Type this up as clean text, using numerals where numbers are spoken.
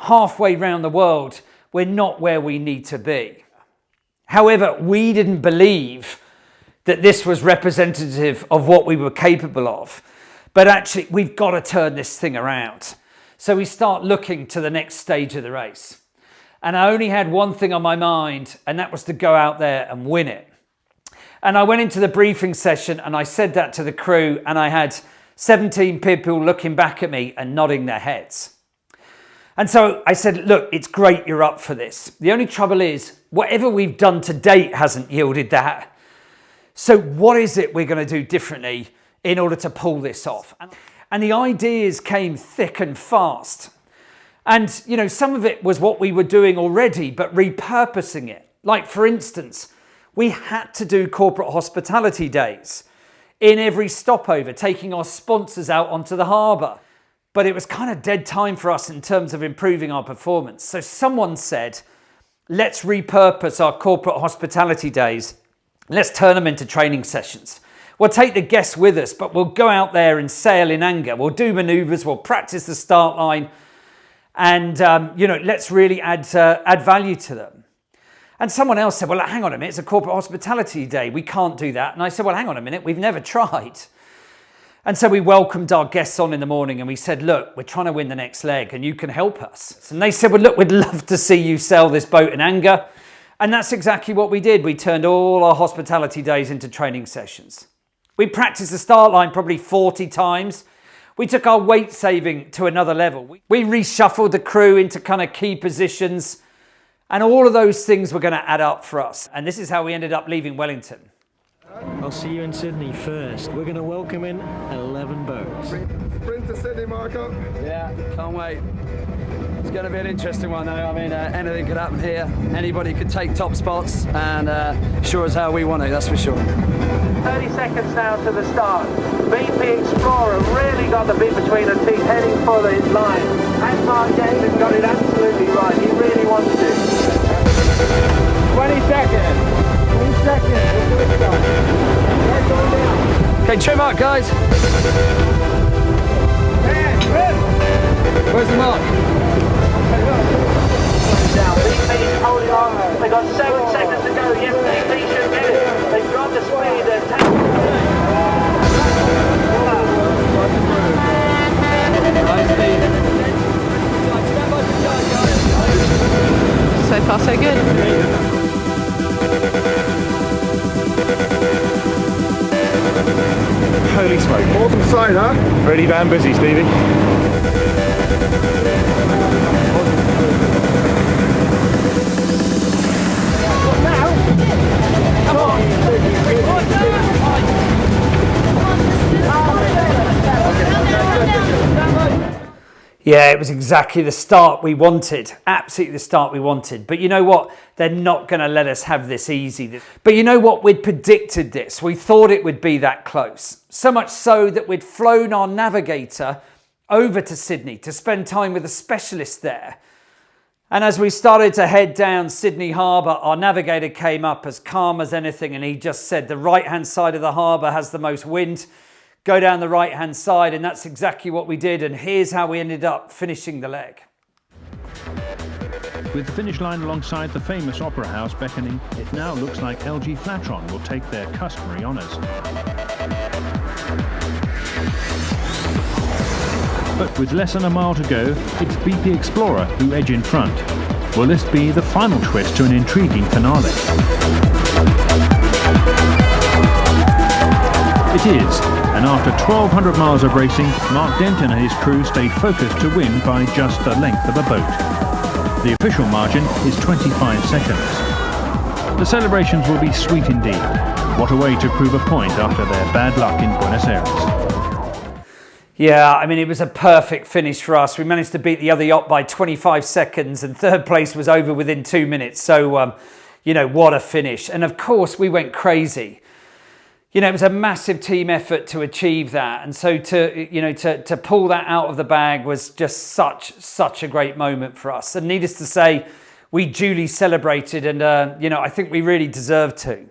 halfway around the world, we're not where we need to be. However, we didn't believe that this was representative of what we were capable of. But actually, we've got to turn this thing around. So we start looking to the next stage of the race. And I only had one thing on my mind, and that was to go out there and win it. And I went into the briefing session and I said that to the crew, and I had 17 people looking back at me and nodding their heads. And so I said, look, it's great you're up for this. The only trouble is, whatever we've done to date hasn't yielded that. So what is it we're going to do differently in order to pull this off? And the ideas came thick and fast. And, you know, some of it was what we were doing already, but repurposing it. Like, for instance, we had to do corporate hospitality days in every stopover, taking our sponsors out onto the harbour. But it was kind of dead time for us in terms of improving our performance. So someone said, let's repurpose our corporate hospitality days. Let's turn them into training sessions. We'll take the guests with us, but we'll go out there and sail in anger. We'll do manoeuvres, we'll practice the start line, and let's really add value to them. And someone else said, well, hang on a minute, it's a corporate hospitality day. We can't do that. And I said, well, hang on a minute, we've never tried. And so we welcomed our guests on in the morning and we said, look, we're trying to win the next leg and you can help us. And they said, well, look, we'd love to see you sail this boat in anger. And that's exactly what we did. We turned all our hospitality days into training sessions. We practiced the start line probably 40 times. We took our weight saving to another level. We reshuffled the crew into kind of key positions, and all of those things were going to add up for us. And this is how we ended up leaving Wellington. I'll see you in Sydney first. We're going to welcome in 11 boats. Sprint to Sydney, Marco. Yeah, can't wait. It's going to be an interesting one, though. I mean, anything could happen here. Anybody could take top spots, and sure as hell we want to, that's for sure. 30 seconds now to the start. BP Explorer really got the bit between her teeth, heading for the line. And Mark Denton got it absolutely right. He really wants to. 20 seconds. 20 seconds. Okay, trim up, guys. Where's the mark? Now, BP's holding on. They've got 7 seconds to go. Yes, BP should get it. They've got the speed. So far, so good. Holy smoke. Awesome sight, huh? Really damn busy, Stevie. Come on. Yeah, it was exactly the start we wanted. Absolutely the start we wanted. But you know what? They're not going to let us have this easy. But you know what? We'd predicted this. We thought it would be that close. So much so that we'd flown our navigator over to Sydney to spend time with a specialist there. And as we started to head down Sydney Harbour, our navigator came up as calm as anything, and he just said, the right-hand side of the harbour has the most wind. Go down the right-hand side, and that's exactly what we did, and here's how we ended up finishing the leg. With the finish line alongside the famous Opera House beckoning, it now looks like LG Flatron will take their customary honours. But with less than a mile to go, it's BP Explorer who edge in front. Will this be the final twist to an intriguing finale? It is, and after 1,200 miles of racing, Mark Denton and his crew stayed focused to win by just the length of a boat. The official margin is 25 seconds. The celebrations will be sweet indeed. What a way to prove a point after their bad luck in Buenos Aires. Yeah, I mean, it was a perfect finish for us. We managed to beat the other yacht by 25 seconds, and third place was over within 2 minutes. So, what a finish. And of course, we went crazy. It was a massive team effort to achieve that. And so to pull that out of the bag was just such a great moment for us. And needless to say, we duly celebrated, and, I think we really deserved to.